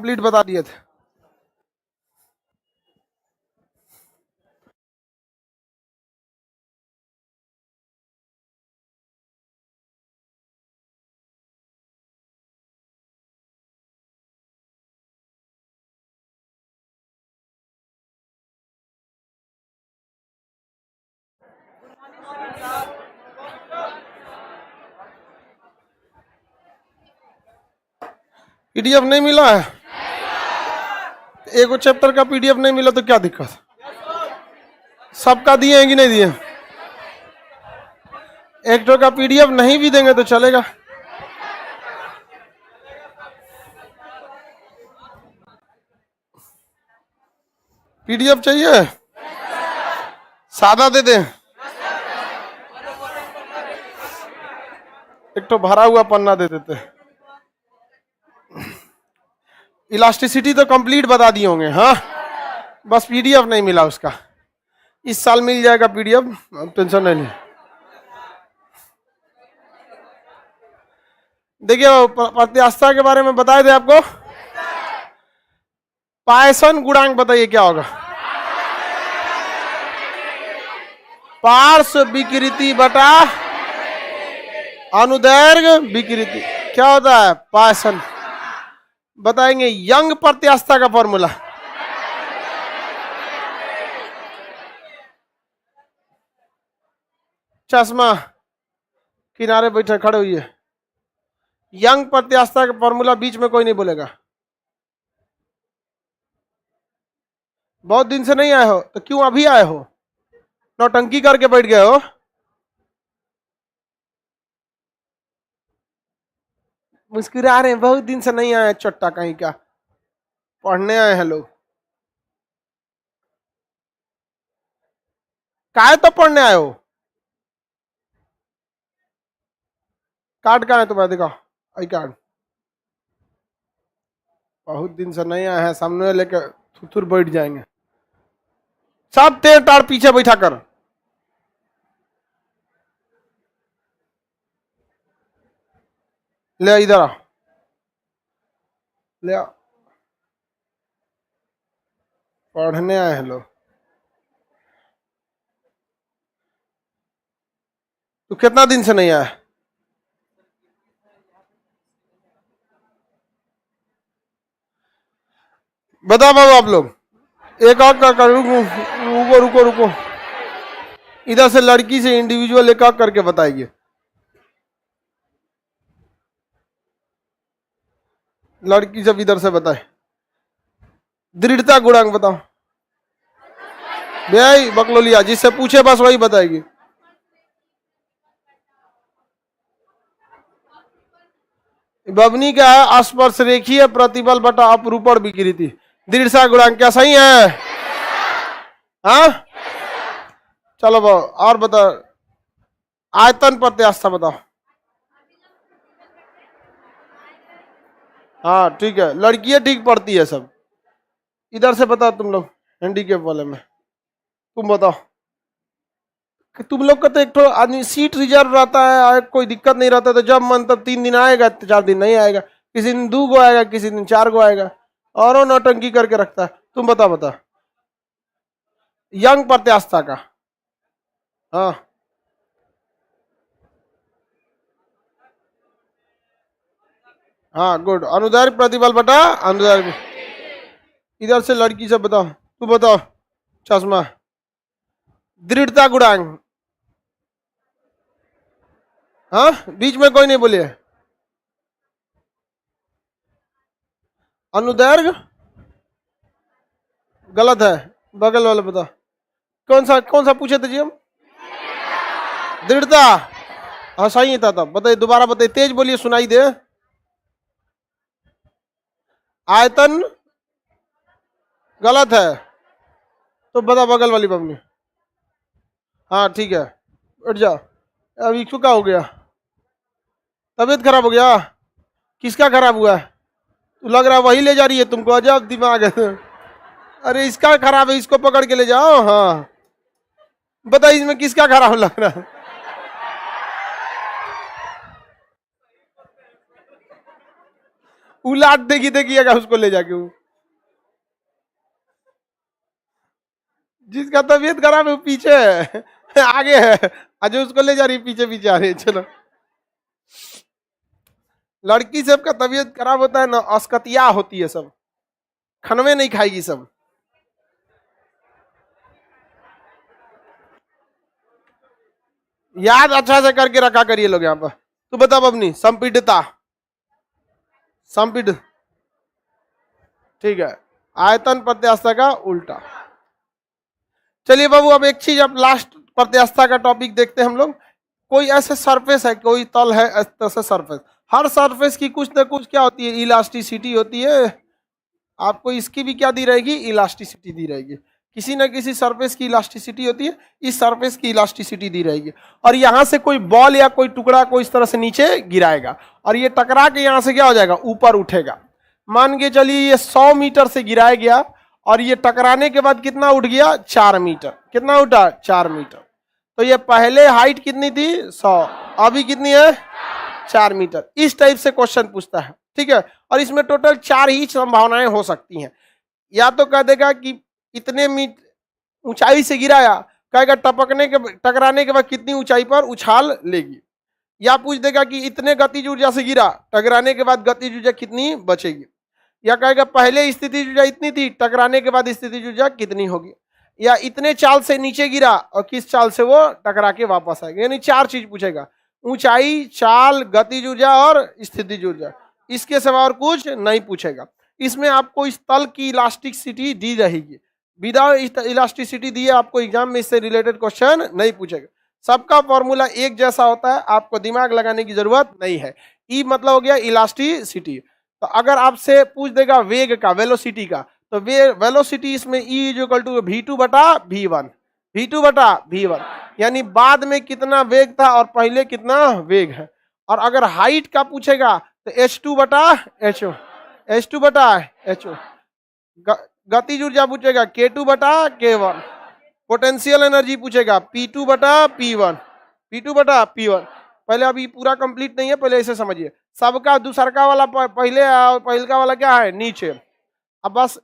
Complete बता दिए थे। पीडीएफ नहीं मिला है? एक चैप्टर का पीडीएफ नहीं मिला तो क्या दिक्कत? सबका दिए हैं कि नहीं दिए? एक का पीडीएफ नहीं भी देंगे तो चलेगा। पीडीएफ चाहिए? सादा दे दें? एक तो भरा हुआ पन्ना दे देते। इलास्टिसिटी तो कंप्लीट बता दिए होंगे, हाँ, बस पीडीएफ नहीं मिला उसका। इस साल मिल जाएगा पीडीएफ, टेंशन नहीं। देखिए प्रत्यास्था के बारे में बताए थे आपको। पायसन गुणांक बताइए क्या होगा? पार्श्व विकृति बटा अनुदैर्घ्य विकृति। क्या होता है पायसन? बताएंगे। यंग प्रत्यास्था का फॉर्मूला। चश्मा किनारे बैठे खड़े हुई है। यंग प्रत्यास्था का फॉर्मूला बीच में कोई नहीं बोलेगा। बहुत दिन से नहीं आए हो तो क्यों अभी आए हो? नौटंकी करके बैठ गए हो? मुस्कुरा रहे हैं, बहुत दिन से नहीं आए, चट्टा कहीं का। पढ़ने आए हैं लोग। काहे तो पढ़ने आए हो? कार्ड कहाँ है तुम्हारा? देखो आई कार्ड। बहुत दिन से नहीं आए हैं, सामने लेके थुथुर बैठ जाएंगे सब। तेर तार पीछे बैठा कर। ले इधर आ, ले आ। पढ़ने आए हैं लोग। तू कितना दिन से नहीं आया? बताओ बाबू आप लोग। एक आग कर, रुको रुको रुको। इधर से लड़की से इंडिविजुअल एक आग करके बताइए। लड़की जब इधर से बताए। दृढ़ता गुणांक बताओ। भाई बकलोलिया, जिससे पूछे बस वही बताएगी। बबनी क्या है? स्पर्श रेखीय प्रतिबल बटा अपरूपण विकृति। दृढ़ता गुणांक क्या सही है? हाँ चलो और बताओ। आयतन प्रत्यास्था बताओ। हाँ ठीक है, लड़कियां ठीक पढ़ती है सब। इधर से बताओ तुम लोग हैंडीकेप वाले में। तुम बताओ कि तुम लोग का तो एक तो आदमी सीट रिजर्व रहता है, कोई दिक्कत नहीं रहता, तो जब मन तब 3 दिन आएगा, 4 दिन नहीं आएगा, किसी दिन 2 गो आएगा, किसी दिन 4 गो आएगा, और वो नौटंकी करके रखता है। तुम बता यंग प्रत्यास्था का। हाँ हाँ गुड। अनुदैर्घ्य प्रतिबल बटा अनुदैर्घ्य। इधर से लड़की से बताओ। तू बताओ चश्मा। दृढ़ता गुणांक। हाँ बीच में कोई नहीं बोले। अनुदैर्घ्य गलत है, बगल वाले बताओ। कौन सा पूछे थे जी हम? दृढ़ता। हाँ सही था तब। बताइए दोबारा बताइए, तेज बोलिए सुनाई दे। आयतन गलत है तो बता बगल वाली बबनी। हाँ ठीक है उठ जाओ। अब इसको क्या हो गया? तबीयत खराब हो गया? किसका खराब हुआ है? तो लग रहा है वही ले जा रही है तुमको, अजब दिमाग है। अरे इसका खराब है, इसको पकड़ के ले जाओ। हाँ बताइए इसमें किसका खराब लग रहा है? उलाट देगी देखिएगा उसको ले जाके वो। जिसका तबीयत खराब है वो पीछे है, आगे है, आज उसको ले जा रही पीछे पीछे आ रही है। चलो, लड़की सबका तबीयत खराब होता है ना, अस्कतिया होती है सब, खनवे नहीं खाएगी सब। याद अच्छा से करके रखा करिए लोग यहाँ पर। तू बता बबनी, संपीड़िता, संपीड़, ठीक है, आयतन प्रत्यास्था का उल्टा। चलिए बाबू, अब एक चीज, अब लास्ट प्रत्यास्था का टॉपिक देखते हैं हम लोग। कोई ऐसे सरफेस है, कोई तल है ऐसे सरफेस, हर सरफेस की कुछ ना कुछ क्या होती है, इलास्टिसिटी होती है। आपको इसकी भी क्या दी रहेगी, इलास्टिसिटी दी रहेगी। किसी ना किसी सरफेस की इलास्टिसिटी होती है, इस सरफेस की इलास्टिसिटी दी रहेगी। और यहां से कोई बॉल या कोई टुकड़ा को इस तरह से नीचे गिराएगा और ये टकरा के यहां से क्या हो जाएगा, ऊपर उठेगा। मान के चलिए ये 100 मीटर से गिराया गया और ये टकराने के बाद कितना उठ गया, 4 मीटर। कितना उठा, 4 मीटर। तो ये पहले हाइट कितनी थी, 100, अभी कितनी है, 4 मीटर। इस टाइप से क्वेश्चन पूछता है, ठीक है। और इसमें टोटल 4 ही संभावनाएं हो सकती हैं। या तो कह देगा कि इतने मीटर ऊंचाई से गिराया, कहेगा टकराने के बाद कितनी ऊंचाई पर उछाल लेगी। या पूछ देगा कि इतने गतिज ऊर्जा से गिरा, टकराने के बाद गतिज ऊर्जा कितनी बचेगी। या कहेगा पहले स्थिति ऊर्जा इतनी थी, टकराने के बाद स्थिति ऊर्जा कितनी होगी। या इतने चाल से नीचे गिरा और किस चाल से वो टकरा के वापस आएगा। यानी 4 चीज पूछेगा, ऊंचाई, चाल, गतिज ऊर्जा और स्थितिज ऊर्जा। इसके सिवा और कुछ नहीं पूछेगा। इसमें आपको इस तल की इलास्टिसिटी दी रहेगी। विदाउट इलास्टिसिटी दिए आपको एग्जाम में इससे रिलेटेड क्वेश्चन नहीं पूछेगा। सबका फॉर्मूला एक जैसा होता है, आपको दिमाग लगाने की जरूरत नहीं है। ई मतलब हो गया इलास्टिसिटी। तो अगर आपसे पूछ देगा वेग का, वेलोसिटी का, तो वेलोसिटी इसमें E is equal to v2 बटा v1, v2 बटा v1, यानी बाद में कितना वेग था और पहले कितना वेग है। और अगर हाइट का पूछेगा तो h2 बटा h1, h2 बटा h1। गतिज ऊर्जा पूछेगा k2 बटा k1। पोटेंशियल एनर्जी पूछेगा p2 बटा p1, p2 बटा p1। पहले अभी पूरा कंप्लीट नहीं है, पहले इसे समझिए। सबका दूसरका वाला पहले और पहिलका वाला क्या है, नीचे। अब बस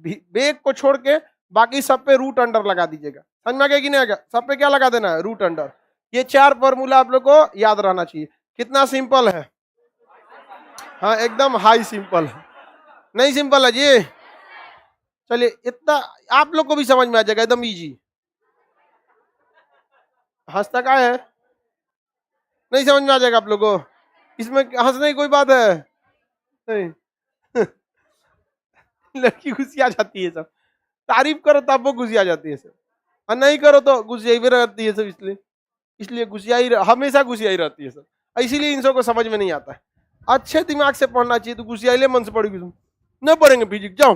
वेग को छोड़ के बाकी सब पे रूट अंडर लगा दीजिएगा। समझ में आ गया कि नहीं आ गया, सब पे क्या लगा देना है, रूट अंडर। ये 4 फॉर्मूला आप लोग को याद रहना चाहिए। कितना सिंपल है, हाँ एकदम हाई सिंपल है, नहीं सिंपल है जी। चलिए इतना आप लोग को भी समझ में आ जाएगा, एकदम इजी। हंसता का है, नहीं समझ में आ जाएगा आप लोग को, इसमें हंसने की कोई बात है नहीं। लड़की गुस्सी आ जाती है सब, तारीफ करो तब वो गुस्सी आ जाती है सब, और नहीं करो तो गुस्सियाई भी रहती है सब। इसलिए इसलिए गुस्सियाई हमेशा गुस्सियाई रहती है सब, इसीलिए इन सबको समझ में नहीं आता है। अच्छे दिमाग से पढ़ना चाहिए, तो गुस्सियाईले मन से पढ़ेगी तुम, न पढ़ेंगे फिजिक्स, जाओ।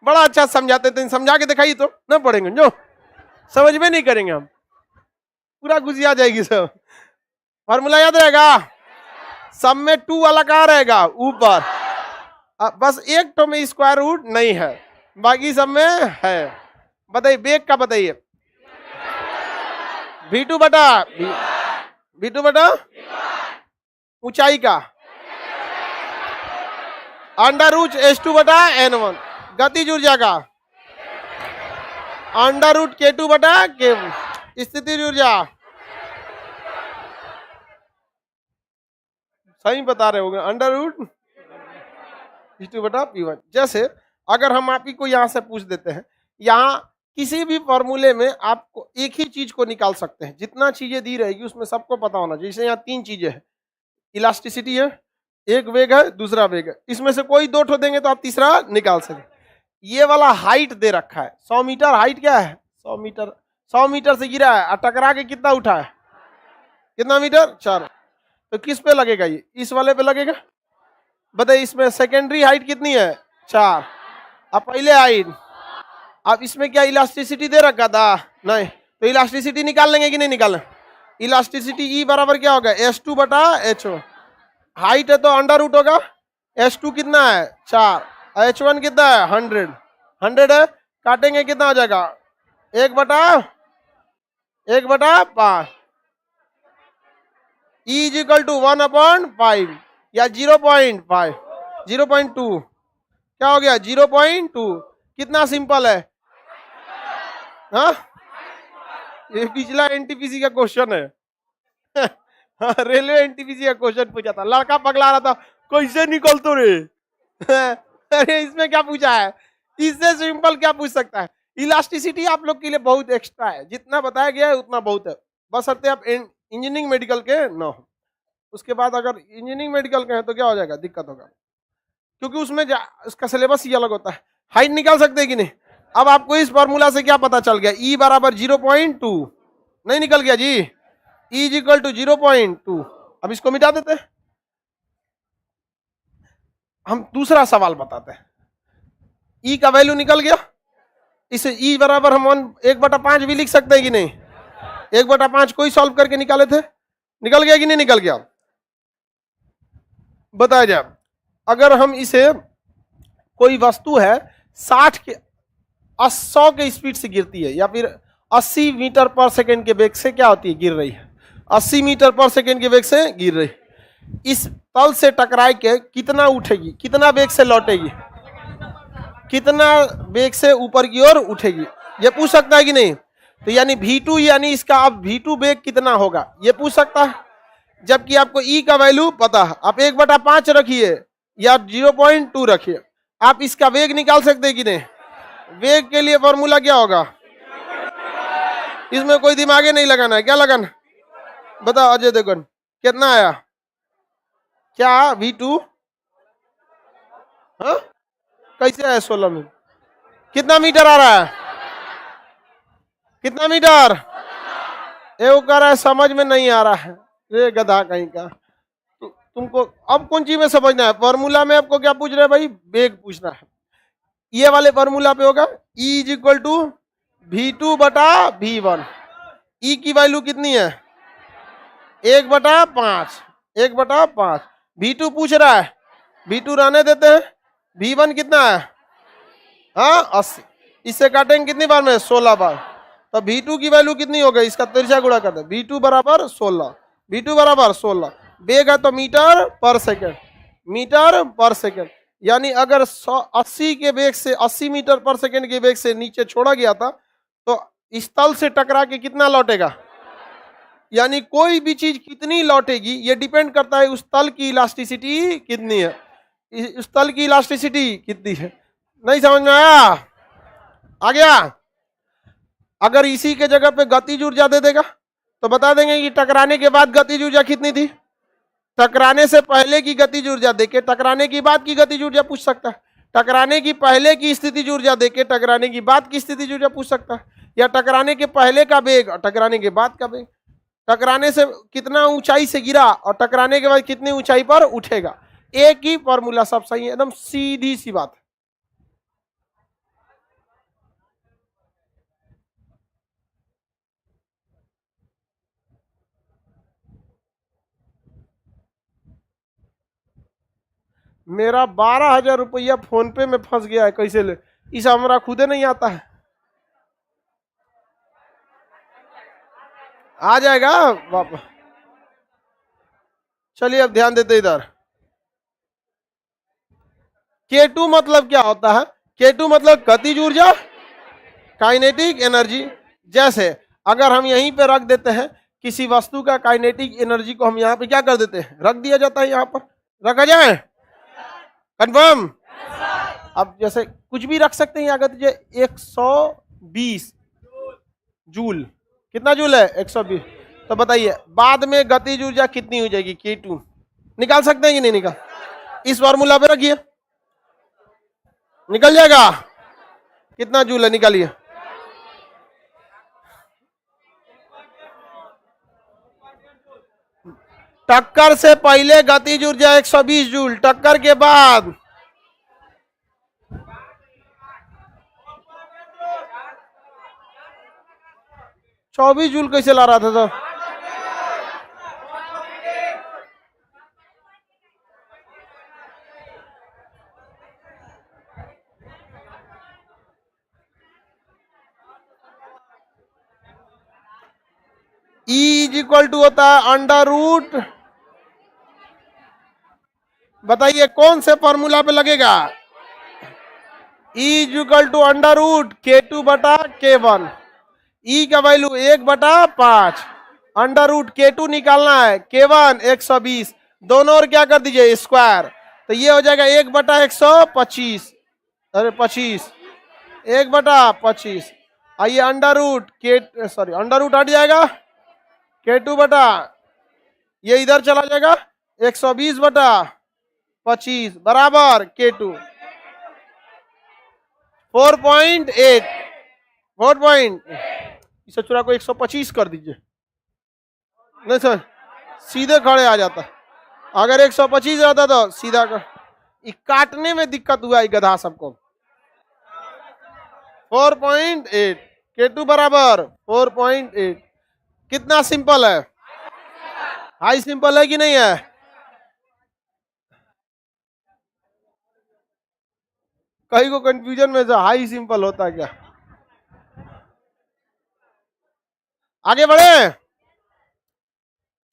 बड़ा अच्छा समझाते थे, समझा के दिखाइए तो न पढ़ेंगे, जो समझ में नहीं करेंगे हम, पूरा गुस्सिया जाएगी सब। फॉर्मूला याद रहेगा, सब में 2 वाला कहाँ रहेगा, ऊपर। बस एक तो में स्क्वायर रूट नहीं है, बाकी सब में है। बताइए वेग का, बताइए v2 बटा v2 बटा ऊंचाई का अंडर रूट h2 बटा n1, गतिज ऊर्जा का अंडर रूट k2 बटा k, स्थितिज ऊर्जा, सही बता रहे होंगे, अंडर रूट h2 बटा p1। जैसे अगर हम आप ही को यहां से पूछ देते हैं, यहाँ किसी भी फॉर्मूले में आपको एक ही चीज को निकाल सकते हैं, जितना चीजें दी रहेगी उसमें सबको पता होना चाहिए। जैसे यहाँ 3 चीजें हैं, इलास्टिसिटी है, एक वेग है, दूसरा वेग है, इसमें से कोई 2 ठो देंगे तो आप तीसरा निकाल सकें। ये वाला हाइट दे रखा है 100 मीटर, हाइट क्या है 100 मीटर, 100 मीटर से गिरा है और टकरा के कितना उठा है, कितना मीटर, 4। तो किस पे लगेगा, ये इस वाले पे लगेगा। बताइए इसमें सेकेंडरी हाइट कितनी है, 4, अब पहले हाइट। अब इसमें क्या इलास्टिसिटी दे रखा था, नहीं, तो इलास्टिसिटी निकाल लेंगे कि नहीं निकालें। इलास्टिसिटी ई बराबर क्या होगा, h2 बटा h1। हाइट है तो अंडर रूट होगा, h2 कितना है 4, h1 कितना है 100, 100 है, काटेंगे कितना हो जाएगा 1 बटा 5। ई इज इक्वल टू 1/5 या 0.5, 0.2, क्या हो गया 0.2। कितना सिंपल है। हाँ, ये पिछला एनटीपीसी का क्वेश्चन है। हाँ, रेलवे एनटीपीसी का क्वेश्चन पूछा था, लड़का पगला रहा था कैसे निकल तो रे। अरे इसमें क्या पूछा है, इससे सिंपल क्या पूछ सकता है। इलास्टिसिटी आप लोग के लिए बहुत एक्स्ट्रा है, जितना बताया गया है उतना बहुत है, बशर्ते आप इंजीनियरिंग मेडिकल के न हो। उसके बाद अगर इंजीनियरिंग मेडिकल के हैं तो क्या हो जाएगा, दिक्कत होगा, क्योंकि उसमें उसका सिलेबस ही अलग होता है। हाइट निकाल सकते हैं कि नहीं। अब आपको इस फॉर्मूला से क्या पता चल गया, ई बराबर 0.2 नहीं निकल गया जी, ई इज इक्वल टू 0.2। अब इसको मिटा देते हैं, हम दूसरा सवाल बताते हैं। ई का वैल्यू निकल गया, इसे ई बराबर हम 1/5 भी लिख सकते हैं कि नहीं। 1/5 कोई सॉल्व करके निकाले थे, निकल गया कि नहीं निकल गया, बताया जाए। अगर हम इसे, कोई वस्तु है 60 के 100 के स्पीड से गिरती है, या फिर 80 मीटर पर सेकेंड के वेग से क्या होती है, गिर रही है, 80 मीटर पर सेकेंड के वेग से गिर रही है, इस तल से टकराए के कितना उठेगी, कितना वेग से लौटेगी, कितना वेग से ऊपर की ओर उठेगी, ये पूछ सकता है कि नहीं। तो यानी V2, यानी इसका अब V2 वेग कितना होगा ये पूछ सकता है, जबकि आपको E का वैल्यू पता है। आप 1/5 रखिए या 0.2 रखिए, आप इसका वेग निकाल सकते हैं कि नहीं। वेग के लिए फॉर्मूला क्या होगा, इसमें कोई दिमागे नहीं लगाना है, क्या लगाना, बताओ अजय देवगन कितना आया, क्या V2, हाँ कैसे आया 16 में, कितना मीटर आ रहा है, कितना मीटर, ये वो कह रहा है समझ में नहीं आ रहा है, ये गधा कहीं का। तुमको अब कौन चीज में समझना है, फॉर्मूला में आपको क्या पूछ रहे हैं भाई, वेग पूछना है। ये वाले फॉर्मूला पे होगा E is equal to V2/V1। E की वैल्यू कितनी है 1/5, 1/5। V2 पूछ रहा है, V2 रहने देते हैं, V1 कितना है, हाँ 80, इससे काटेंगे कितनी बार में 16 बार, तो V2 की वैल्यू कितनी हो गई, इसका तिरछा गुणा कर दे, V2 बराबर 16, V2 बराबर 16। वेग है तो मीटर पर सेकेंड, मीटर पर सेकेंड, यानी अगर 80 के वेग से, 80 मीटर पर सेकेंड के वेग से नीचे छोड़ा गया था, तो इस तल से टकरा के कितना लौटेगा, यानी कोई भी चीज कितनी लौटेगी ये डिपेंड करता है उस तल की इलास्टिसिटी कितनी है, उस तल की इलास्टिसिटी कितनी है। नहीं समझ में आया, आ गया। अगर इसी के जगह पे गतिज ऊर्जा दे देगा तो बता देंगे कि टकराने के बाद गतिज ऊर्जा कितनी थी, टकराने से पहले की गतिज ऊर्जा देके टकराने की बाद की गतिज ऊर्जा पूछ सकता है, टकराने की पहले की स्थितिज ऊर्जा देके टकराने की बाद की स्थितिज ऊर्जा पूछ सकता है, या टकराने के पहले का वेग और टकराने के बाद का वेग, टकराने से कितना ऊंचाई से गिरा और टकराने के बाद कितनी ऊंचाई पर उठेगा, एक ही फॉर्मूला, सब सही है, एकदम सीधी सी बात है। मेरा 12,000 रुपया फोन पे में फंस गया है, कैसे ले, इस हमारा खुदे नहीं आता है, आ जाएगा वापस। चलिए अब ध्यान देते इधर, K2 मतलब क्या होता है, K2 मतलब गतिज ऊर्जा, काइनेटिक एनर्जी। जैसे अगर हम यहीं पे रख देते हैं किसी वस्तु का काइनेटिक एनर्जी को, हम यहाँ पे क्या कर देते हैं, रख दिया जाता है, यहाँ पर रखा जाए, कंफर्म। अब जैसे कुछ भी रख सकते हैं, यहाँ गतिज 120 जूल, कितना जूल है 120, तो बताइए बाद में गतिज ऊर्जा कितनी हो जाएगी, K2 निकाल सकते हैं कि नहीं निकाल, इस फॉर्मूला पे रखिए, निकल जाएगा, कितना जूल है निकालिए, टक्कर से पहले गतिज ऊर्जा 120 जूल, टक्कर के बाद 24 जूल कैसे ला रहा था sir, E is equal to होता है अंडर रूट, बताइए कौन से फॉर्मूला पे लगेगा? E equal to under root K2 बटा K1। ई का वैल्यू 1/5, अंडर रूट K2 निकालना है, K1 120, दोनों और क्या कर दीजिए स्क्वायर, तो ये हो जाएगा 1/125, अरे 25, 1/25। आइए अंडर रूट अंडर रूट हट जाएगा, K2 बटा ये इधर चला जाएगा 120/25 बराबर K2 4.8 इसे चुरा को 125 कर दीजिए, नहीं सर सीधे खड़े आ जाता, अगर 125 रहता तो सीधा कर, काटने में दिक्कत हुआ गधा सबको। 4.8 K2 बराबर 4.8, कितना सिंपल है? हाई सिंपल है कि नहीं है? कहीं को कंफ्यूजन में से हाई सिंपल होता है क्या? आगे बढ़े,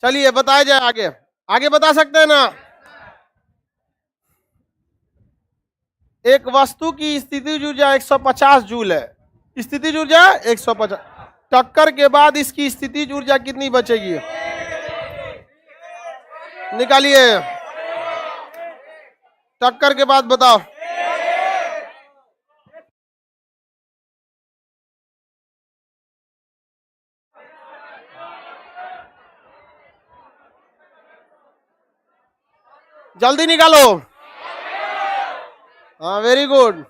चलिए बताया जाए, आगे आगे बता सकते हैं ना। एक वस्तु की स्थितिज ऊर्जा 150 जूल है, स्थितिज ऊर्जा 150, टक्कर के बाद इसकी स्थितिज ऊर्जा कितनी बचेगी? निकालिए, टक्कर के बाद बताओ। जल्दी निकालो, हाँ वेरी गुड।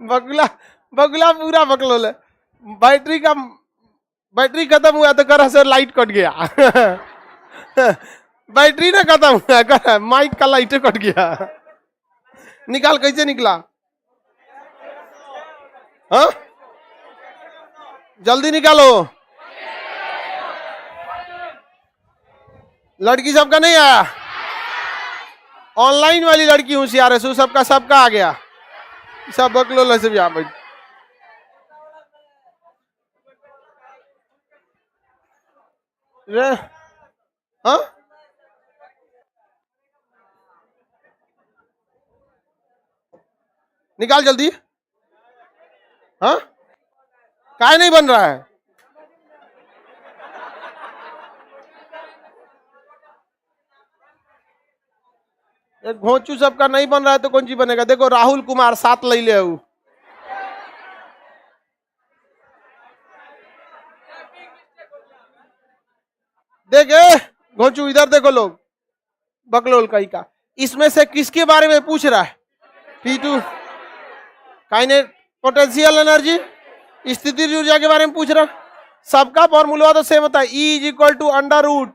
बगुला बगुला पूरा बकलोल है, बैटरी खत्म हुआ तो कर सर लाइट कट गया बैटरी ना खत्म हुआ, कर माइक का लाइट कट गया। निकाल, कैसे निकला? हाँ जल्दी निकालो, लड़की सबका नहीं आया, ऑनलाइन वाली लड़की होशियार है, सबका आ गया, सब बकलोल से भी आ बैठ। हाँ निकाल जल्दी, हाँ काय नहीं बन रहा है? एक घोंचू सबका नहीं बन रहा है तो कौन सी बनेगा? देखो राहुल कुमार 7 ले ले, देखे घोंचू, इधर देखो लोग, बकलोल कहीं का। इसमें से किसके बारे में पूछ रहा है? P2 काइनेट पोटेंशियल एनर्जी, स्थितिज ऊर्जा के बारे में पूछ रहा, सबका फॉर्मूला तो सेम होता है, E is equal to under root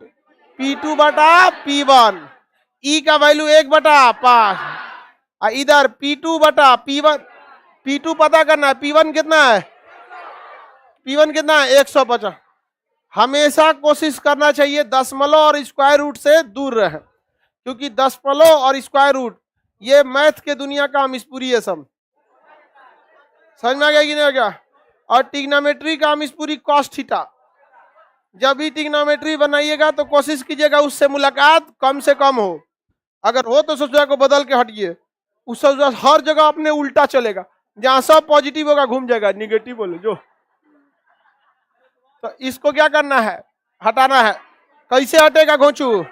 P2 बटा P1, E का वैल्यू 1/5, इधर P2 बटा P1, P2 पता करना है, P1 कितना है? P1 कितना है? 150। हमेशा कोशिश करना चाहिए दशमलव और स्क्वायर रूट से दूर रहे, क्योंकि दशमलव और स्क्वायर रूट ये मैथ के दुनिया का अमिस्पुरी है, सब समझ में आ गया कि नहीं आ गया? और टिग्नोमेट्री का अमिस्पुरी कॉस थीटा, जब भी टिग्नोमेट्री बनाइएगा तो कोशिश कीजिएगा उससे मुलाकात कम से कम हो, अगर हो तो सोचा को बदल के हटिए, उस हर जगह अपने उल्टा चलेगा, जहां सब पॉजिटिव होगा घूम जाएगा निगेटिव बोले जो। तो इसको क्या करना है? हटाना है। कैसे हटेगा घोंचू?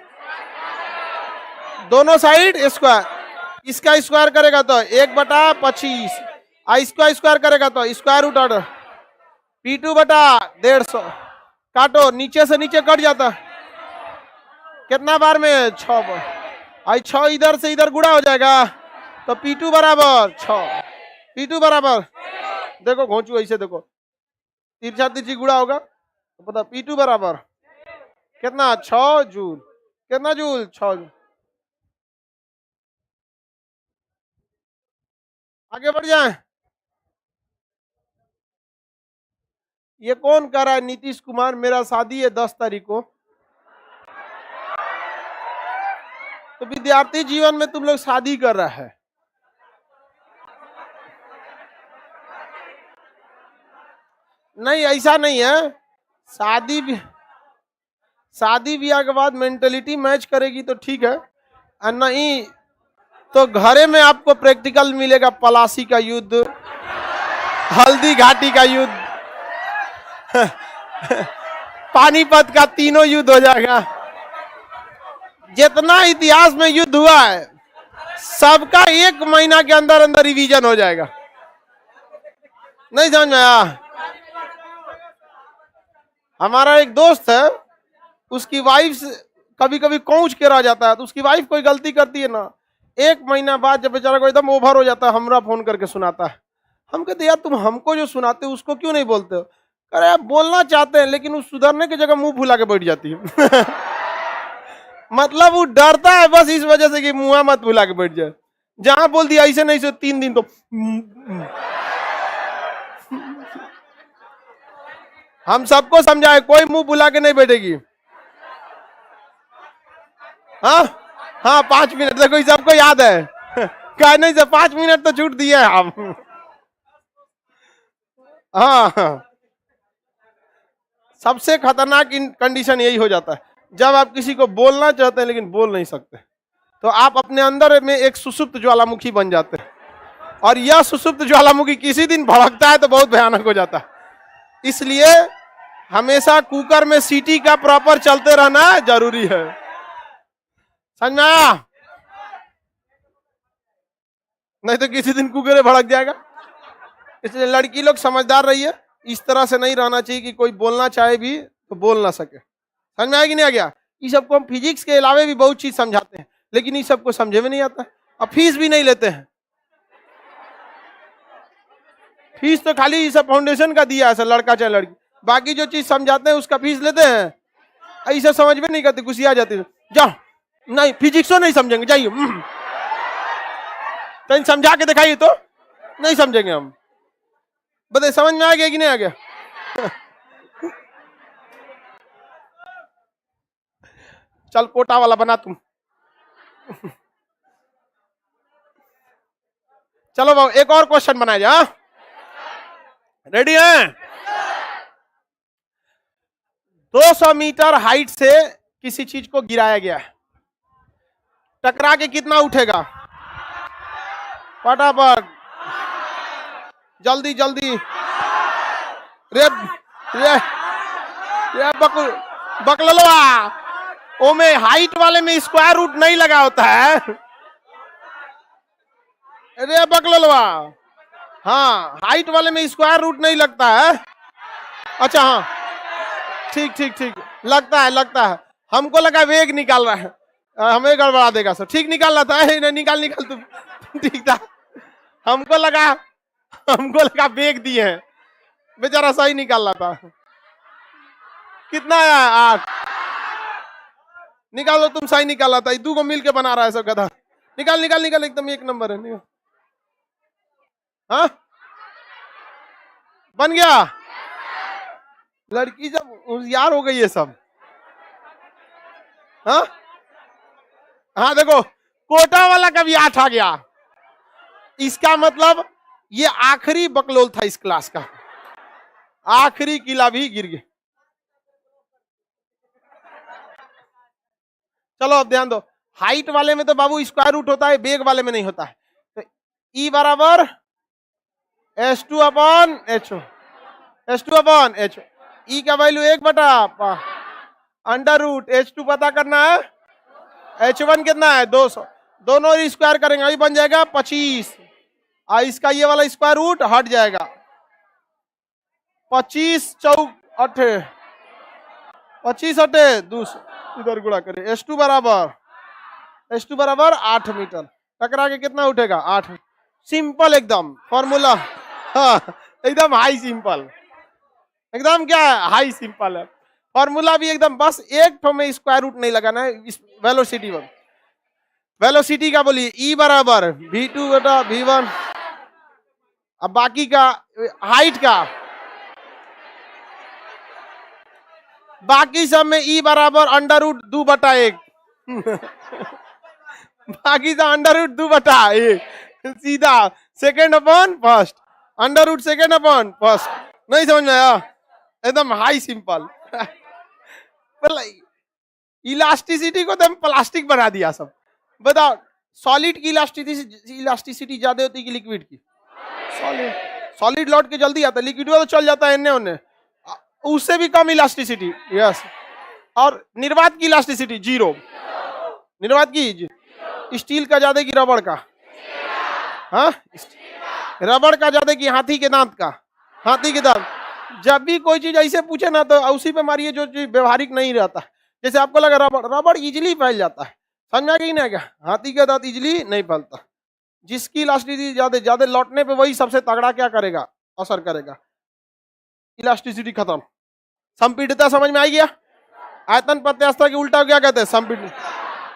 दोनों साइड स्क्वायर, इसका स्क्वायर करेगा तो 1/25, इसका स्क्वायर करेगा तो स्क्वायर रूट ऑर्डर P2 बटा 150, काटो, नीचे से नीचे कट जाता, कितना बार में? 6 बार, 6 इधर से इधर गुणा हो जाएगा तो P2 बराबर 6, P2 बराबर, देखो घोंचू ऐसे देखो, तिरछा तिरछी गुणा होगा तो पता, P2 बराबर कितना? 6 जूल, कितना जूल? 6 जूल। आगे बढ़ जाए, ये कौन कर रहा है? नीतीश कुमार, मेरा शादी है 10 तारीख को। तो विद्यार्थी जीवन में तुम लोग शादी कर रहा है। नहीं, ऐसा नहीं है। शादी भी, शादी ब्याह के बाद मेंटेलिटी मैच करेगी तो ठीक है, और नहीं तो घरे में आपको प्रैक्टिकल मिलेगा। पलासी का युद्ध, हल्दी घाटी का युद्ध, पानीपत का, तीनों युद्ध हो जाएगा। जितना इतिहास में युद्ध हुआ है सबका 1 महीना के अंदर अंदर रिवीजन हो जाएगा। नहीं समझ में आया? हमारा एक दोस्त है, उसकी वाइफ कभी कभी कौच के रह जाता है, तो उसकी वाइफ कोई गलती करती है ना, 1 महीना बाद जब बेचारा को एकदम ओवर हो जाता है, हमरा फोन करके सुनाता है। हम कहते यार तुम हमको जो सुनाते हो उसको क्यों नहीं बोलते हो? अरे आप बोलना चाहते हैं लेकिन उस सुधरने की जगह मुंह फुला के बैठ जाती है। मतलब वो डरता है बस इस वजह से कि मुंह मत फुला के बैठ जाए। जहां बोल दिया ऐसे नहीं से 3 दिन तो हम सबको समझाए, कोई मुंह बुला के नहीं बैठेगी। हाँ हाँ, 5 मिनट देखो सबको याद है। कह नहीं से 5 मिनट तो छूट दिए हम। हाँ, सबसे खतरनाक कंडीशन यही हो जाता है जब आप किसी को बोलना चाहते हैं लेकिन बोल नहीं सकते, तो आप अपने अंदर में एक सुसुप्त ज्वालामुखी बन जाते हैं, और यह सुसुप्त ज्वालामुखी किसी दिन भड़कता है तो बहुत भयानक हो जाता है। इसलिए हमेशा कुकर में सीटी का प्रॉपर चलते रहना जरूरी है। समझ में आया? नहीं तो किसी दिन कुकर भड़क जाएगा। इसलिए लड़की लोग समझदार रही है, इस तरह से नहीं रहना चाहिए कि कोई बोलना चाहे भी तो बोल ना सके। समझ में आया कि नहीं आ गया? इस सबको हम फिजिक्स के अलावे भी बहुत चीज समझाते हैं, लेकिन इस सबको समझे में नहीं आता, और फीस भी नहीं लेते हैं। फीस तो खाली इस फाउंडेशन का दिया है, लड़का चाहे लड़की, बाकी जो चीज समझाते हैं उसका फीस लेते हैं। ऐसा समझ में नहीं करते, गुस्सा आ जाती है। जाओ, नहीं फिजिक्स नहीं समझेंगे, जाइए। तो समझा के दिखाइए तो नहीं समझेंगे हम। बताइए समझ में आ गया कि नहीं आ गया? चल कोटा वाला बना तुम। चलो बाबू एक और क्वेश्चन बनाया जाए। रेडी है? 200 मीटर हाइट से किसी चीज को गिराया गया है, टकरा के कितना उठेगा? फटाफट, जल्दी जल्दी। रे रे रे बकललवा, ओ में हाइट वाले में स्क्वायर रूट नहीं लगा होता है। रे बकललवा, हाँ हाइट वाले में स्क्वायर रूट नहीं लगता है। अच्छा हाँ, ठीक ठीक ठीक, लगता है। हमको लगा वेग निकाल रहा है, हमें गड़बड़ा देगा सर। ठीक निकालना था, निकाल तुम। ठीक था, हमको लगा वेग दिए हैं, बेचारा सही निकालना था। कितना आया? 8। निकालो तुम, सही निकाला था। 2 को मिल के बना रहा है सब गधा। निकाल एकदम 1 नंबर है। निकाल। हाँ बन गया। लड़की जब होशियार हो गई है सब। हाँ हाँ, देखो कोटा वाला का भी 8 आ गया। इसका मतलब ये आखिरी बकलोल था इस क्लास का, आखिरी किला भी गिर गया। चलो अब ध्यान दो, हाइट वाले में तो बाबू स्क्वायर रूट होता है, वेग वाले में नहीं होता है। तो E बराबर H2 upon H, H2 upon H। E का वैल्यू 1/, अंडर रूट H2 पता करना है, H1 कितना है? 200। दोनों स्क्वायर करेंगे, अभी बन जाएगा 25। इसका ये वाला स्क्वायर रूट हट जाएगा, 25 चौक 8, 25 8 200, इधर गुणा करें। H2 बराबर 8 मीटर, टकरा के कितना उठेगा? 8। सिंपल एकदम फॉर्मूला। हाँ एकदम हाई सिंपल, एकदम क्या हाई सिंपल है फॉर्मूला भी एकदम। बस एक ठो में स्क्वायर रूट नहीं लगाना है। वेलोसिटी पर, वेलोसिटी का बोलिए E बराबर v2/v1। अब बाकी का हाइट का बाकी सब में ई बराबर अंडर रूट 2/1 बाकी सब अंडर रूट 2/1 सीधा second upon first, under root second upon first. नहीं समझ में आया? एकदम हाई सिंपल। इलास्टिसिटी को तो हम प्लास्टिक बना दिया सब। बताओ सॉलिड की इलास्टिसिटी ज्यादा होती है कि लिक्विड की? सॉलिड। सॉलिड लौट के जल्दी आता है, लिक्विड तो चल जाता है इन्ने उन्ने, उससे भी कम इलास्टिसिटी। यस। और निर्वात की इलास्टिसिटी 0। निर्वात की स्टील का ज्यादा की रबड़ का? हाँ, रबड़ का ज्यादा की हाथी के दांत का? हाथी के दांत। जब भी कोई चीज ऐसे पूछे ना तो उसी पे मारिए जो चीज व्यवहारिक नहीं रहता। जैसे आपको लगा रबड़, रबड़ इजिली फैल जाता है, समझ में आ गई ना? क्या हाथी का दांत इजिली नहीं फैलता। जिसकी इलास्टिसिटी ज्यादा ज्यादा लौटने पे वही सबसे तगड़ा क्या करेगा, असर करेगा। इलास्टिसिटी खत्म। संपीड़ितता समझ में आ गया? आयतन प्रत्यास्थता के उल्टा क्या कहते हैं? संपीड़ित।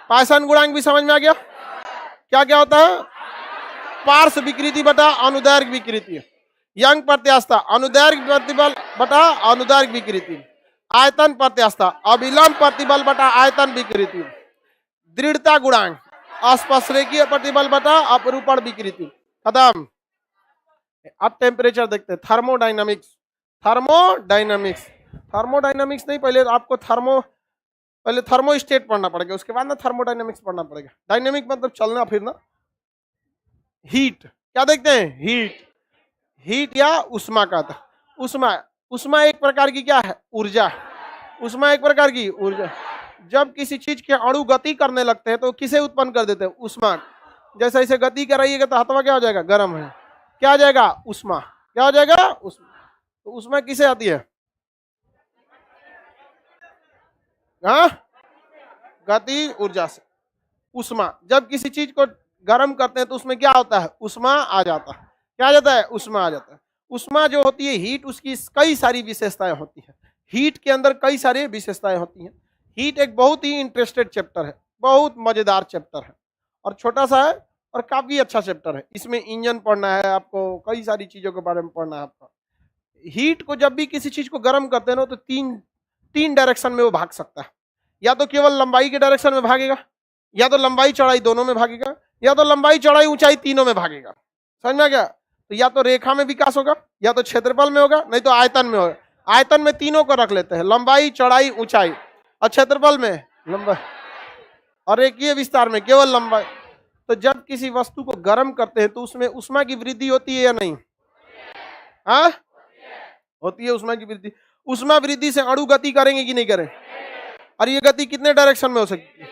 पाइसन गुणांक भी समझ में आ गया? क्या क्या होता है? पार्श्व विकृति बटा अनुदैर्घ्य विकृति। यंग प्रत्यास्थता अनुदैर्घ्य प्रतिबल बटा अनुदैर्घ्य विकृति। आयतन प्रत्यास्थता अभिलंब प्रतिबल बटा आयतन विकृति। दृढ़ता गुणांक अस्पर्शरेखीय प्रतिबल बटा अपरूपण विकृति। खत्म। अब टेम्परेचर देखते हैं। थर्मोडायनामिक्स। थर्मोडायनामिक्स, थर्मोडायनामिक्स नहीं, पहले आपको पहले थर्मोस्टेट पढ़ना पड़ेगा, उसके बाद ना थर्मोडायनामिक्स पढ़ना पड़ेगा। डायनामिक मतलब चलना फिरना। हीट क्या देखते हैं? हीट। हीट या उष्मा का था। उष्मा, उष्मा एक प्रकार की क्या है? ऊर्जा। उष्मा एक प्रकार की ऊर्जा। जब किसी चीज के अणु गति करने लगते हैं तो किसे उत्पन्न कर देते हैं? उष्मा। जैसे ऐसे गति कराइएगा तो हथवा क्या हो जाएगा? गर्म है। क्या हो जाएगा? उष्मा। क्या हो जाएगा? उष्मा। तो उष्मा किसे आती है? हाँ, गति ऊर्जा से। उष्मा, जब किसी चीज को गर्म करते हैं तो उसमें क्या होता है? उष्मा आ जाता है। क्या आ जाता है? उष्मा आ जाता है। उष्मा जो होती है हीट, उसकी कई सारी विशेषताएं होती है। हीट के अंदर कई सारी विशेषताएं होती हैं। हीट एक बहुत ही इंटरेस्टेड चैप्टर है, बहुत मजेदार चैप्टर है और छोटा सा है और काफी अच्छा चैप्टर है। इसमें इंजन पढ़ना है आपको, कई सारी चीजों के बारे में पढ़ना है आपको। हीट को जब भी किसी चीज को गर्म करते हैं ना तो तीन डायरेक्शन में वो भाग सकता है। या तो केवल लंबाई के डायरेक्शन में भागेगा, या तो लंबाई चौड़ाई दोनों में भागेगा, या तो लंबाई चौड़ाई ऊंचाई तीनों में भागेगा। समझ में गया? तो या तो रेखा में विकास होगा, या तो क्षेत्रफल में होगा, नहीं तो आयतन में होगा। आयतन में तीनों को रख लेते हैं, लंबाई चौड़ाई ऊंचाई, और क्षेत्रफल में लंबाई, और रेखीय विस्तार में केवल लंबाई। तो जब किसी वस्तु को गर्म करते हैं तो उसमें उष्मा की वृद्धि होती है या नहीं? हाँ, होती है उष्मा की वृद्धि। उष्मा वृद्धि से अणु गति करेंगे कि नहीं करें? और ये गति कितने डायरेक्शन में हो सकती है?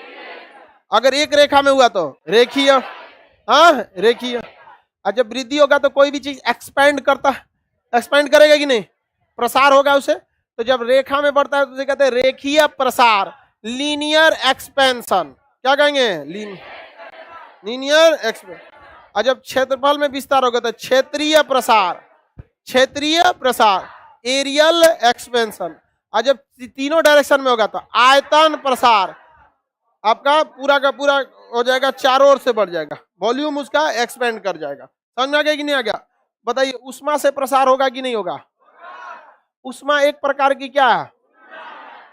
अगर एक रेखा में हुआ तो रेखीय। हाँ, रेखीय। और जब वृद्धि होगा तो कोई भी चीज एक्सपेंड करता है, एक्सपेंड करेगा कि नहीं? प्रसार होगा उसे। तो जब रेखा में बढ़ता है तो उसे कहते हैं रेखीय प्रसार, लीनियर एक्सपेंशन। क्या कहेंगे? Linear expansion. और जब क्षेत्रफल में विस्तार होगा तो क्षेत्रीय प्रसार, क्षेत्रीय प्रसार, एरियल एक्सपेंशन। और जब तीनों डायरेक्शन में होगा तो आयतन प्रसार, आपका पूरा का पूरा हो जाएगा, चारों ओर से बढ़ जाएगा, वॉल्यूम उसका एक्सपेंड कर जाएगा। समझ में आ गया कि नहीं आ गया? बताइए, उष्मा से प्रसार होगा कि नहीं होगा? उष्मा एक प्रकार की क्या है?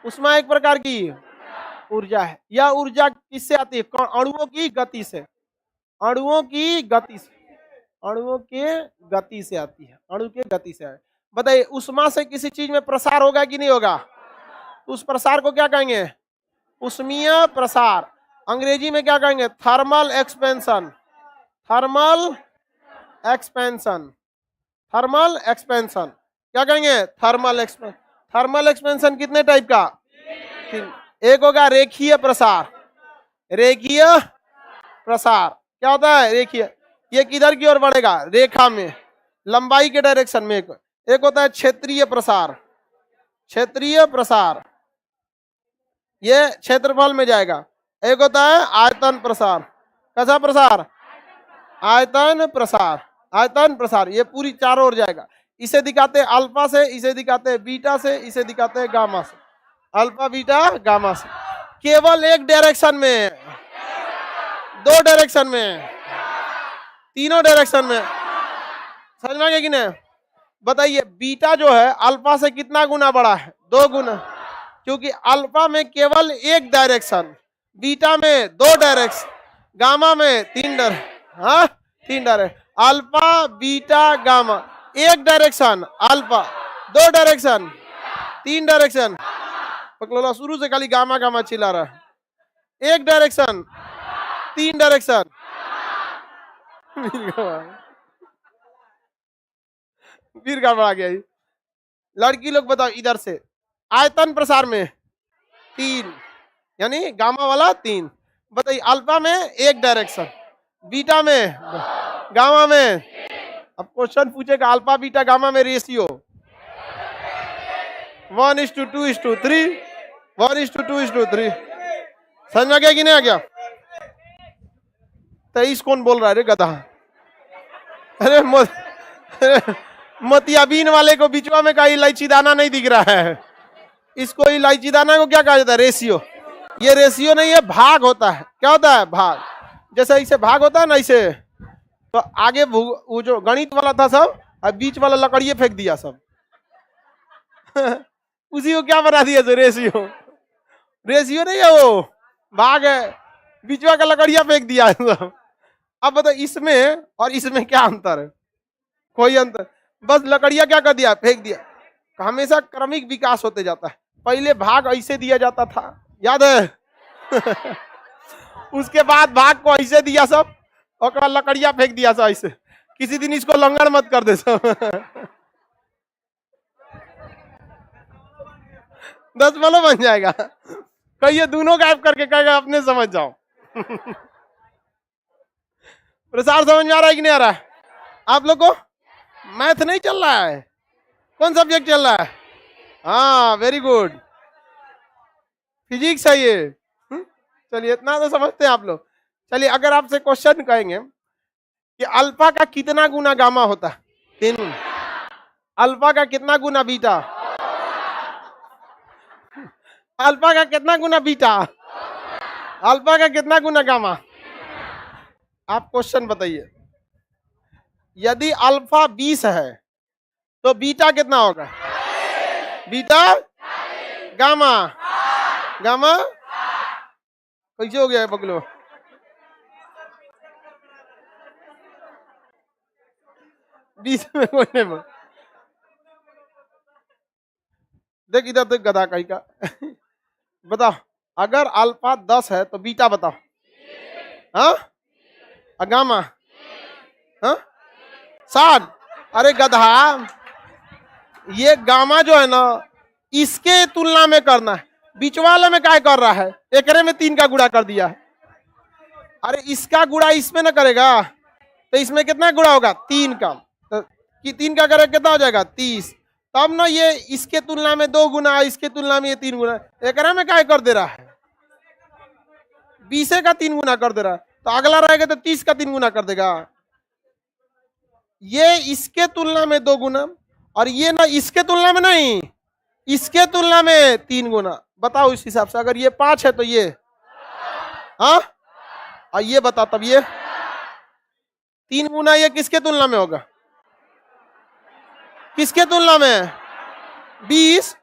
उष्मा एक प्रकार की ऊर्जा है। यह ऊर्जा किससे आती है? अणुओं की गति से। अणुओं की गति से, अणुओं के गति से आती है, अणु के गति से है। बताइए, उष्मा से किसी चीज में प्रसार होगा कि नहीं होगा? उस प्रसार को क्या कहेंगे? उष्मीय प्रसार। अंग्रेजी में क्या कहेंगे? Thermal expansion. Thermal expansion, thermal expansion. क्या कहेंगे? Thermal expansion. थर्मल एक्सपेंशन कितने टाइप का? एक होगा रेखीय प्रसार। रेखीय प्रसार क्या होता है? रेखीय। ये किधर की ओर बढ़ेगा? रेखा में, लंबाई के डायरेक्शन में। एक होता है क्षेत्रीय प्रसार। क्षेत्रीय प्रसार ये क्षेत्रफल में जाएगा। एक होता है आयतन प्रसार। कैसा प्रसार? आयतन प्रसार। आयतन प्रसार ये पूरी चारों ओर जाएगा। इसे दिखाते हैं अल्फा से, इसे दिखाते हैं बीटा से, इसे दिखाते हैं गामा से। अल्फा, बीटा, गामा से। केवल एक डायरेक्शन में, दो डायरेक्शन में, तीनों डायरेक्शन में। समझ में आ गया कि नहीं? बताइए, बीटा जो है अल्फा से कितना गुना बड़ा है? 2 गुना। क्योंकि अल्फा में केवल एक डायरेक्शन, बीटा में दो डायरेक्शन, गामा में तीन डायरेक्शन। हाँ, तीन डायरेक्शन, अल्फा बीटा गामा, एक डायरेक्शन अल्फा, दो डायरेक्शन, तीन डायरेक्शन। पकड़ो, शुरू से खाली गामा गामा चिल्ला रहा है। एक डायरेक्शन, तीन डायरेक्शन। फिर गड़बड़ा गया। लड़की लोग बताओ इधर से, आयतन प्रसार में तीन, यानी गामा वाला तीन। बताइए अल्फा में एक डायरेक्शन, बीटा में, गामा में। अब क्वेश्चन पूछेगा अल्फा बीटा गामा में रेशियो 1:2:3, 1:2:3। समझ में आ गया कि नहीं आ गया? 23 कौन बोल रहा है रे गधा? अरे मोतियाबीन वाले को बिचवा में का इलायची दाना नहीं दिख रहा है। इसको इलायची दाना को क्या कहा जाता है? रेशियो। ये रेशियो नहीं है, भाग होता है। क्या होता है? भाग। जैसे ऐसे भाग होता है ना, ऐसे। तो आगे वो जो गणित वाला था सब, और बीच वाला लकड़िए फेंक दिया सब। उसी को क्या बना दिया? रेशियो। रेशियो नहीं है वो, भाग है। बीचवा का लकड़िया फेंक दिया सब। अब बताओ इसमें और इसमें क्या अंतर है? कोई अंतर। बस लकड़िया क्या कर दिया? फेंक दिया। हमेशा क्रमिक विकास होते जाता है। पहले भाग ऐसे दिया जाता था, याद है? उसके बाद भाग को ऐसे दिया सब, और लकड़िया फेंक दिया सब ऐसे। किसी दिन इसको लंगड़ मत कर दे सब। 10 वालों बन जाएगा। कहिए दोनों गायब करके कहेगा अपने समझ जाओ। प्रसार समझ में आ रहा है कि नहीं आ रहा है? आप लोग को मैथ नहीं चल रहा है? कौन सब्जेक्ट चल रहा है? हाँ, वेरी गुड, फिजिक्स है ये। चलिए, इतना तो समझते हैं आप लोग। चलिए, अगर आपसे क्वेश्चन कहेंगे कि अल्फा का कितना गुना गामा होता है? 3 गुना। अल्फा का कितना गुना बीटा? अल्फा का कितना गुना बीटा? अल्फा का कितना गुना गामा? आप क्वेश्चन बताइए। यदि अल्फा 20 है तो बीटा कितना होगा? बीटा गामा, गामा कैसे हो गया है बगलो? बीस में कोई नहीं। देख इधर देख गधा कहीं का। बताओ, अगर अल्फा 10 है तो बीटा बताओ। हाँ, गामा? हाँ, 60। अरे गधा, ये गामा जो है ना, इसके तुलना में करना है। बीच वाले में क्या कर रहा है? एकरे में 3 का गुणा कर दिया है। अरे इसका गुणा इसमें ना करेगा तो इसमें कितना गुणा होगा? 3 का। तो 3 का करेगा कितना हो जाएगा? 30। तब ना ये इसके तुलना में 2 गुना, इसके तुलना में ये 3 गुना। एकरे में क्या कर दे रहा है? 20 का 3 गुना कर दे रहा है। तो अगला रहेगा तो 30 का 3 गुना कर देगा। ये इसके तुलना में 2 गुना, और ये ना इसके तुलना में नहीं, इसके तुलना में 3 गुना। बताओ इस हिसाब से, अगर ये 5 है तो ये, हाँ, और ये बता, तब ये 3 गुना। ये किसके तुलना में होगा? किसके तुलना में? 20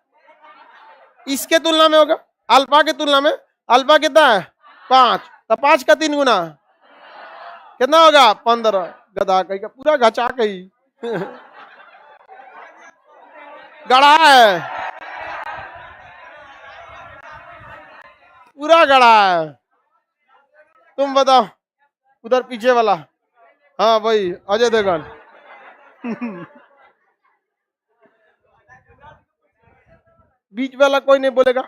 इसके तुलना में होगा, अल्फा के तुलना में। अल्फा कितना है? 5। तो 5 का 3 गुना कितना होगा? 15। गधा कहीं का, पूरा घचा कहीं। गड़ा है, पूरा गड़ा है। तुम बताओ, उधर पीछे वाला। हाँ भाई, अजय देवगन। बीच वाला कोई नहीं बोलेगा,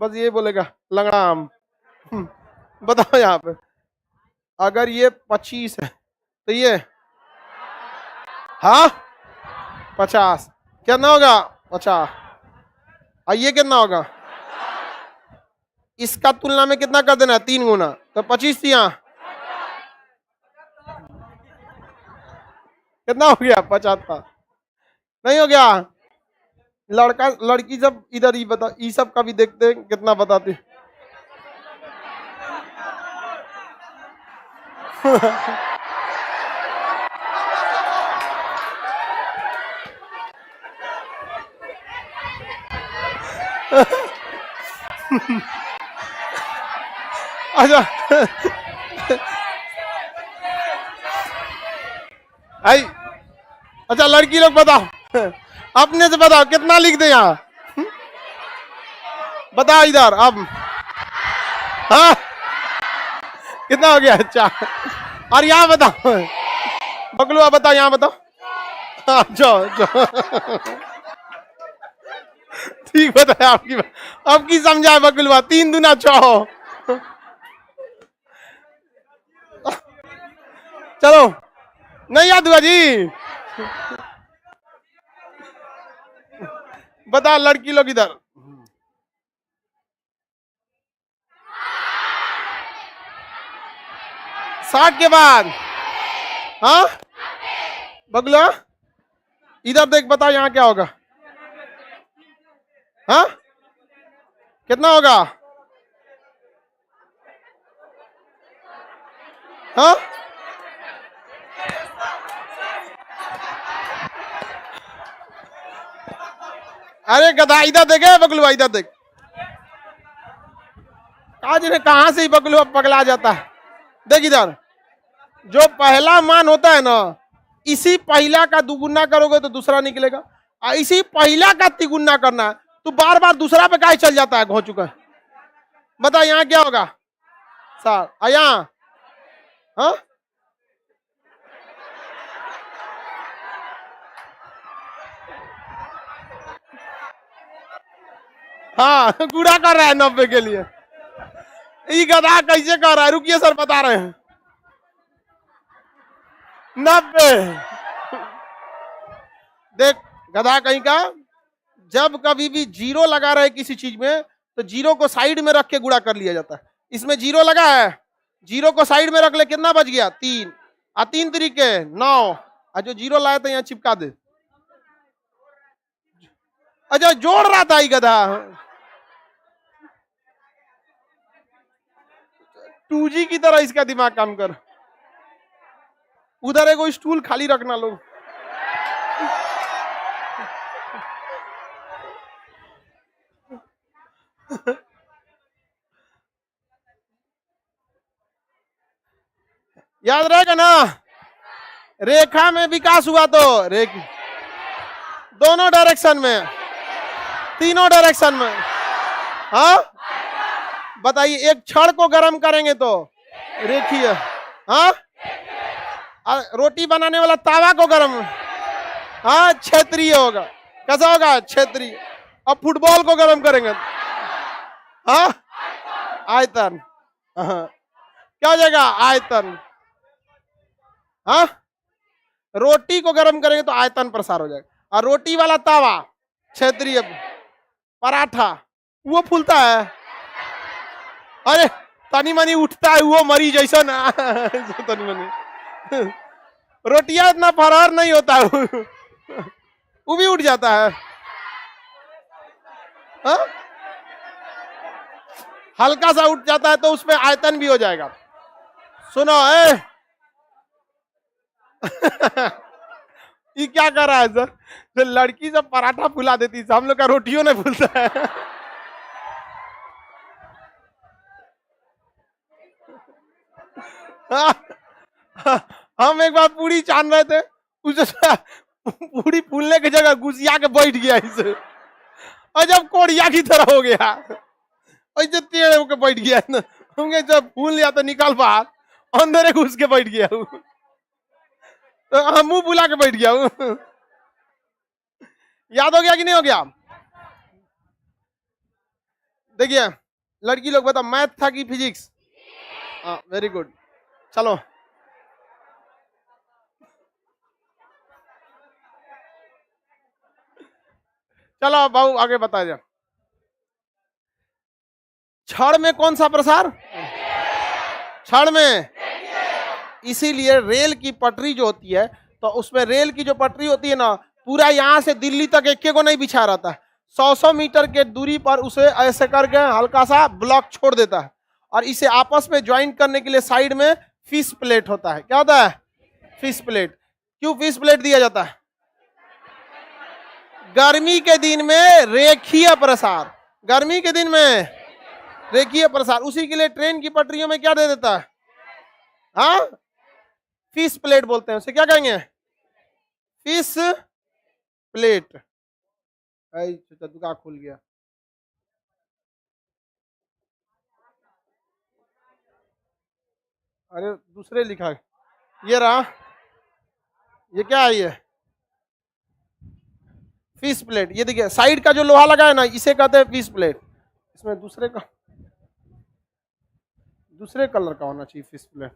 बस ये बोलेगा लंगड़ाम। बताओ यहाँ पे, अगर ये 25 है तो ये, हाँ, 50 कितना होगा? 50। और ये कितना होगा? इसका तुलना में कितना कर देना? 3 गुना। तो 25 थी यहाँ, कितना हो गया? 75। नहीं हो गया? लड़का लड़की सब इधर ही बता, ई सब का भी देखते हैं कितना बताते। अच्छा आई, अच्छा लड़की लोग बताओ, अपने से बताओ कितना लिख दे यहाँ, बताओ इधर अब। हाँ कितना हो गया? अच्छा, और यहाँ बताओ बगलू, आप बताओ यहाँ बताओ। हाँ जाओ जाओ, ठीक बताया आपकी बात, अब की समझा है बगलुआ, 3 दूना 6। चलो नहीं याद हुआ जी, बताओ लड़की लोग इधर। साठ के बाद, हाँ बगलुआ इधर देख, बताओ यहाँ क्या होगा? हाँ कितना होगा? हाँ अरे गधा इधर देखे, बगलुआ इधर देख, आज ने कहां से ही बगलुआ पगला जाता है। देख इधर, जो पहला मान होता है ना, इसी पहला का दुगुना करोगे तो दूसरा निकलेगा, और इसी पहला का तिगुना करना है, तो बार बार दूसरा पे काहे चल जाता है, हो चुका है। बता यहाँ क्या होगा? सर यहाँ, हाँ हाँ गुड़ा कर रहा है 90 के लिए, ये गधा कैसे कर रहा है? रुकिए सर बता रहे हैं, 90। देख गधा कहीं का, जब कभी भी जीरो लगा रहे किसी चीज में, तो जीरो को साइड में रख के गुणा कर लिया जाता है। इसमें जीरो लगा है, जीरो को साइड में रख ले, कितना बच गया? 3, और 3 तरीके 9, और जो जीरो लाया था यहाँ चिपका दे। अच्छा जोड़ रहा था ये गधा, 2G की तरह इसका दिमाग काम कर। उधर एगो स्टूल खाली रखना लोग। याद रहेगा ना, रेखा में विकास हुआ तो दोनों डायरेक्शन में, तीनों डायरेक्शन में। हाँ बताइए, एक छड़ को गर्म करेंगे तो रेखीय, हाँ रोटी बनाने वाला तावा को गर्म, हाँ क्षेत्रीय होगा। कैसा होगा? क्षेत्रीय। अब फुटबॉल को गर्म करेंगे, हाँ आयतन, हाँ क्या हो जाएगा? आयतन। हाँ रोटी को गर्म करेंगे तो आयतन प्रसार हो जाएगा, और रोटी वाला तावा क्षेत्रीय। पराठा वो फूलता है, अरे तनी मनी उठता है, वो मरी जैसा ना तनी मनी। रोटियां इतना फरार नहीं होता है, वो भी उठ जाता है। हा? हल्का सा उठ जाता है तो उसमें आयतन भी हो जाएगा। सुनो ये क्या कर रहा है सर? तो लड़की जब पराठा फुला देती है, हम लोग का रोटियों नहीं फूलता है। हम एक बार पूरी छान रहे थे, उसे पूरी फूलने की जगह घुसिया के बैठ गया इसे, और जब कोड़िया की तरह हो गया, ऐसे टेढ़े होके बैठ गया ना, होंगे जब फूल लिया तो निकाल बाहर, अंदर घुस के बैठ गया, तो मुंह बुला के बैठ गया। याद हो गया कि नहीं हो गया? देखिए लड़की लोग बताओ, मैथ था कि फिजिक्स? हाँ वेरी गुड। चलो चलो बाबू आगे बता जा। क्षण में कौन सा प्रसार? क्षण में। इसीलिए रेल की पटरी जो होती है, तो उसमें रेल की जो पटरी होती है ना, पूरा यहाँ से दिल्ली तक एक को नहीं बिछा रहता है, 100 मीटर के दूरी पर उसे ऐसे करके हल्का सा ब्लॉक छोड़ देता है, और इसे आपस में ज्वाइन करने के लिए साइड में फिश प्लेट होता है। क्या होता है? Fish plate. क्यों फिश प्लेट दिया जाता है? गर्मी के दिन में रेखीय प्रसार, गर्मी के दिन में रेखीय प्रसार। उसी के लिए ट्रेन की पटरियों में क्या दे देता है? हाँ, फिश प्लेट बोलते हैं उसे। क्या कहेंगे? Fish plate. दुकान खुल गया। अरे दूसरे लिखा है, ये रहा, ये क्या है? ये फिश प्लेट। ये देखिए साइड का जो लोहा लगा है ना, इसे कहते हैं फिश प्लेट। इसमें दूसरे कलर का होना चाहिए फिश प्लेट।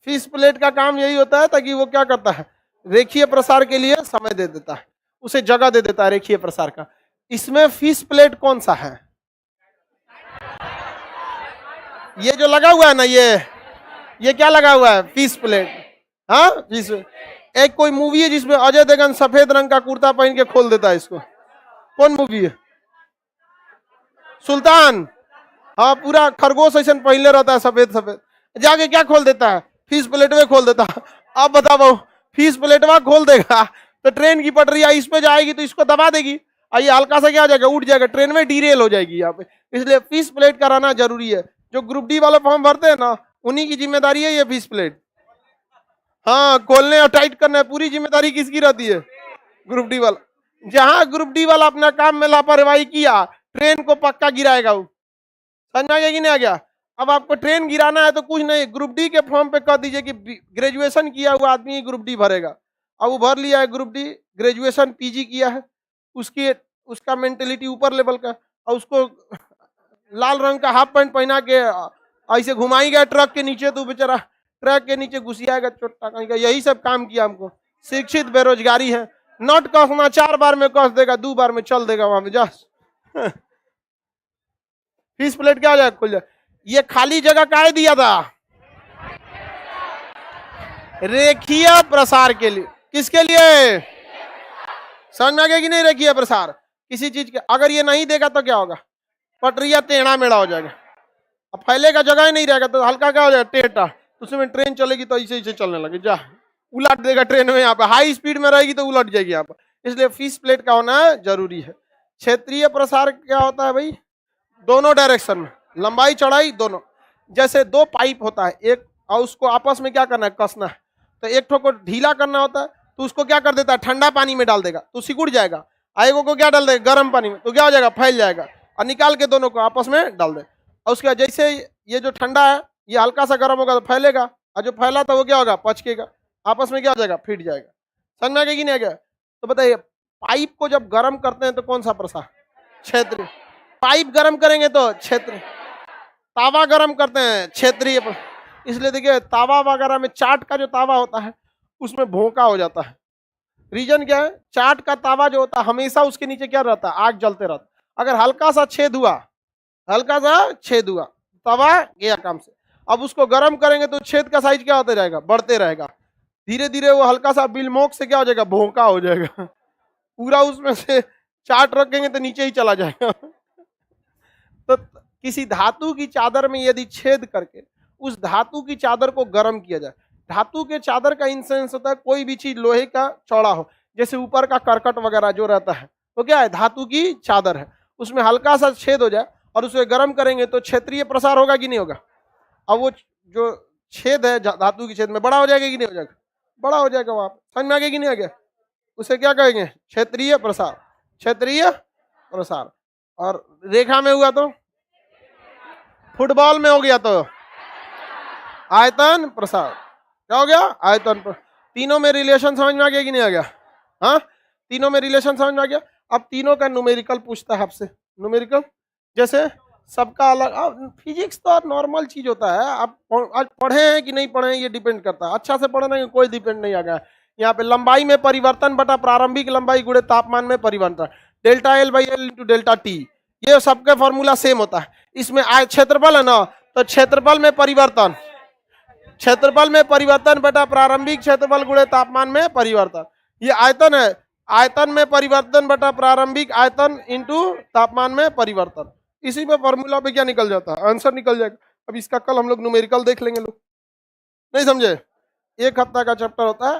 फिश प्लेट का काम यही होता है ताकि वो क्या करता है, रेखीय प्रसार के लिए समय दे देता है, उसे जगह दे देता है रेखीय प्रसार का। इसमें फिश प्लेट कौन सा है? ये जो लगा हुआ है ना, ये क्या लगा हुआ है? Fish plate. हाँ, फिश। एक कोई मूवी है जिसमें अजय देवगन सफेद रंग का कुर्ता पहन के खोल देता है इसको। कौन मूवी है? सुल्तान। हाँ, पूरा खरगोश ऐसा पहले रहता है, सफेद सफेद, जाके क्या खोल देता है? फिश प्लेटवे खोल देता है। अब बताओ, फिश प्लेटवा खोल देगा तो ट्रेन की पटरिया इस पे जाएगी तो इसको दबा देगी, और ये हल्का सा क्या हो जाएगा? उठ जाएगा, ट्रेन में डीरेल हो जाएगी यहाँ पे। इसलिए फिश प्लेट का रहना जरूरी है। जो ग्रुप डी वाले फॉर्म भरते हैं ना, उन्हीं की जिम्मेदारी है ये फिश प्लेट। हाँ, खोलने और टाइट करना है, पूरी जिम्मेदारी किसकी रहती है? ग्रुप डी वाला। जहां ग्रुप डी वाला अपना काम में लापरवाही किया, ट्रेन को पक्का गिराएगा वो। समझ में आ गया कि नहीं आ गया? अब आपको ट्रेन गिराना है तो कुछ नहीं, ग्रुप डी के फॉर्म पे कह दीजिए कि ग्रेजुएशन किया हुआ आदमी ग्रुप डी भरेगा। अब वो भर लिया है ग्रुप डी, ग्रेजुएशन पीजी किया है, उसका मेंटेलिटी ऊपर लेवल का, और उसको लाल रंग का हाफ पैंट पहना के ऐसे घुमाएगा ट्रक के नीचे, तो बेचारा ट्रक के नीचे घुसियाएगा चोट्टा कहीं का। यही सब काम किया हमको। शिक्षित बेरोजगारी है, नोट कसना 4 बार में कस देगा, 2 बार में चल देगा वहां पे जा। फिश प्लेट क्या हो जाएगा? खुल जाए। ये खाली जगह काहे दिया था? रेखीय प्रसार के लिए। किसके लिए? समझ में आ गया कि नहीं? रेखीय प्रसार किसी चीज के। अगर ये नहीं देगा तो क्या होगा? पटरिया टेढ़ा मेढ़ा हो जाएगा, अब फैलेगा, जगह ही नहीं रहेगा, तो हल्का क्या हो जाएगा? टेढ़ा। तो उसमें ट्रेन चलेगी तो ऐसे ऐसे चलने लगे, जा उलट देगा ट्रेन में। यहाँ पे हाई स्पीड में रहेगी तो उलट जाएगी यहाँ पर। इसलिए फिश प्लेट का होना जरूरी है। क्षेत्रीय प्रसार क्या होता है भाई? दोनों डायरेक्शन में, लंबाई चौड़ाई दोनों। जैसे 2 पाइप होता है, एक और उसको आपस में क्या करना है? कसना है। तो एक ठो को ढीला करना होता है तो उसको क्या कर देता है? ठंडा पानी में डाल देगा तो सिकुड़ जाएगा। आएगो को क्या डाल देगा? गर्म पानी में, तो क्या हो जाएगा? फैल जाएगा। और निकाल के दोनों को आपस में डाल दे, और उसके बाद जैसे ये जो ठंडा है ये हल्का सा गर्म होगा तो फैलेगा, और जो फैला था वो क्या होगा? पचकेगा, आपस में क्या हो जाएगा? फिट जाएगा। समझ में आ गया कि नहीं आ गया? तो बताइए, पाइप को जब गर्म करते हैं तो कौन सा प्रसार? क्षेत्रीय। पाइप गर्म करेंगे तो क्षेत्रीय। तावा गर्म करते हैं, क्षेत्रीय। इसलिए देखिए तावा वगैरह में, चाट का जो तावा होता है उसमें भोंका हो जाता है। रीजन क्या है? चाट का तावा जो होता है हमेशा उसके नीचे क्या रहता है? आग जलते रहता है। अगर हल्का सा छेद हुआ, तवा गया काम से। अब उसको गर्म करेंगे तो छेद का साइज क्या होता जाएगा? बढ़ते रहेगा। धीरे धीरे वो हल्का सा बिलमोक से क्या हो जाएगा? भोंका हो जाएगा। पूरा उसमें से चाट रखेंगे तो नीचे ही चला जाएगा। तो किसी धातु की चादर में यदि छेद करके उस धातु की चादर को गर्म किया जाए, धातु के चादर का इंसेंस होता है कोई भी चीज लोहे का चौड़ा हो, जैसे ऊपर का करकट वगैरह जो रहता है तो क्या है? धातु की चादर है, उसमें हल्का सा छेद हो जाए और उसे गर्म करेंगे तो क्षेत्रीय प्रसार होगा कि नहीं होगा? अब वो जो छेद है धातु की छेद में बड़ा हो जाएगा कि नहीं हो जाएगा? बड़ा हो जाएगा। वहां समझ में आ गया कि नहीं आ गया? उसे क्या कहेंगे? क्षेत्रीय प्रसार। क्षेत्रीय प्रसार। और रेखा में हुआ तो, फुटबॉल में हो गया तो आयतन प्रसार। क्या हो गया? आयतन पर। तीनों में रिलेशन समझ में आ गया कि नहीं आ गया? हाँ, तीनों में रिलेशन समझ में आ गया। अब तीनों का न्यूमेरिकल पूछता है आपसे। न्यूमेरिकल जैसे सबका अलग। फिजिक्स तो नॉर्मल चीज होता है, आप आज पढ़े हैं कि नहीं पढ़े हैं ये डिपेंड करता है। अच्छा से पढ़े नहीं कोई डिपेंड नहीं आ गया। यहाँ पे लंबाई में परिवर्तन बटा प्रारंभिक लंबाई गुणे तापमान में परिवर्तन, delta L by L into delta T, ये सबका फॉर्मूला सेम होता है। इसमें क्षेत्रफल है ना, तो क्षेत्रफल में परिवर्तन, क्षेत्रफल में परिवर्तन बटा प्रारंभिक क्षेत्रफल गुणे तापमान में परिवर्तन। ये आयतन है, आयतन में परिवर्तन बटा प्रारंभिक आयतन इंटू तापमान में परिवर्तन। इसी में फॉर्मूला पे क्या निकल जाता है? आंसर निकल जाएगा। अब इसका कल हम लोग न्यूमेरिकल देख लेंगे। लोग नहीं समझे? 1 हफ्ता का चैप्टर होता है,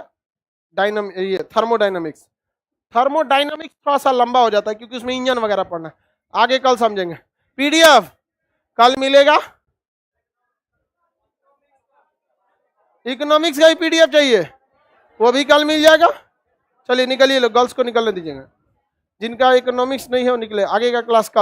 ये थर्मोडायनामिक्स। थर्मोडायनामिक्स थोड़ा सा लंबा हो जाता है क्योंकि उसमें इंजन वगैरह पढ़ना है, आगे कल समझेंगे। पीडीएफ कल मिलेगा। इकोनॉमिक्स का ही पीडीएफ चाहिए, वो भी कल मिल जाएगा। चलिए निकलिए लोग, गर्ल्स को निकलने दीजिएगा, जिनका इकोनॉमिक्स नहीं है वो निकले, आगे का क्लास कल।